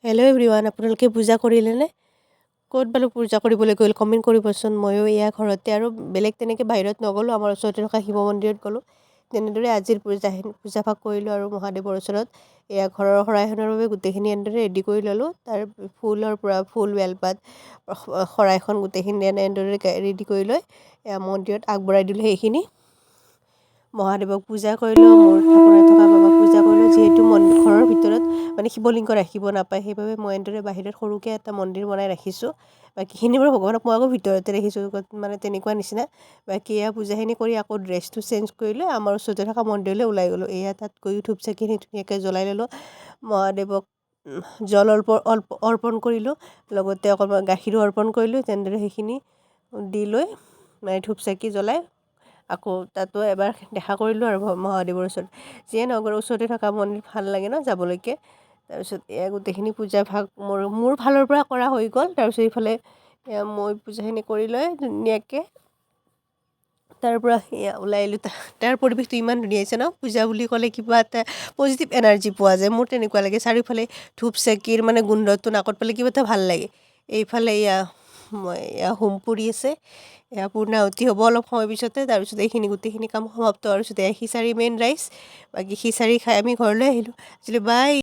Hello' everyone, আপোনালোকে পূজা কৰিলেনে? ক'ত বাৰু পূজা কৰিবলৈ গ'ল কমেণ্ট কৰিবচোন। ময়ো এয়া ঘৰতে আৰু বেলেগ তেনেকৈ বাহিৰত নগ'লোঁ, আমাৰ ওচৰতে থকা শিৱ মন্দিৰত গ'লোঁ। তেনেদৰে আজিৰ পূজাভাগ কৰিলোঁ আৰু মহাদেৱৰ ওচৰত এয়া ঘৰৰ শৰাইখনৰ বাবে গোটেইখিনি এনেদৰে ৰেডি কৰি ল'লোঁ। তাৰ ফুলৰ পৰা ফুল, বেলপাত, শৰাইখন গোটেইখিনি এনেদৰে ৰেডি কৰি লৈ এয়া মন্দিৰত আগবঢ়াই দিলোঁ। সেইখিনি মহাদেৱক পূজা কৰিলোঁ, মোৰ থাপনাত থকা বাবাক পূজা কৰিলোঁ। যিহেতু ঘৰৰ ভিতৰত মানে শিৱলিংগ ৰাখিব নাপায়, সেইবাবে মই এনেদৰে বাহিৰত সৰুকৈ এটা মন্দিৰ বনাই ৰাখিছোঁ। বাকীখিনি বাৰু ভগৱানক মই আকৌ ভিতৰতে ৰাখিছোঁ, মানে তেনেকুৱা নিচিনা। বাকী এয়া পূজাখিনি কৰি আকৌ ড্ৰেছটো চেঞ্জ কৰি লৈ আমাৰ ওচৰতে থকা মন্দিৰলৈ ওলাই গ'লোঁ। এয়া তাত গৈ ধূপ চাকিখিনি ধুনীয়াকৈ জ্বলাই ল'লোঁ। মহাদেৱক জল অৰ্পণ কৰিলোঁ, লগতে অকণমান গাখীৰো অৰ্পণ কৰিলোঁ। তেনেদৰে সেইখিনি দি লৈ মানে ধূপ চাকি জ্বলাই আকৌ তাতো এবাৰ দেখা কৰিলোঁ আৰু মহাদেৱৰ ওচৰত। যিয়ে নগৰ ওচৰতে থকা মন্দিৰ ভাল লাগে ন যাবলৈকে। তাৰপিছত এয়া গোটেইখিনি পূজাভাগ মোৰ ফালৰ পৰা কৰা হৈ গ'ল। তাৰপিছত এইফালে এয়া মই পূজাখিনি কৰি লৈ ধুনীয়াকৈ তাৰ পৰা এয়া ওলাই আহিলোঁ। তাৰ পৰিৱেশটো ইমান ধুনীয়া হৈছে ন, পূজা বুলি ক'লে কিবা এটা পজিটিভ এনাৰ্জি পোৱা যায়, মোৰ তেনেকুৱা লাগে। চাৰিওফালে ধূপ চাকিৰ মানে গোন্ধটো নাকত পালে কিবা এটা ভাল লাগে। এইফালে এয়া হোম পুৰি আছে, এয়া পূৰ্ণাহুতি হ'ব অলপ সময় পিছতে। তাৰপিছত এইখিনি গোটেইখিনি কাম সমাপ্ত আৰু পিছতে খিচাৰি মেইন ৰাইচ। বাকী খিচাৰি খাই আমি ঘৰলৈ আহিলোঁ। বাই।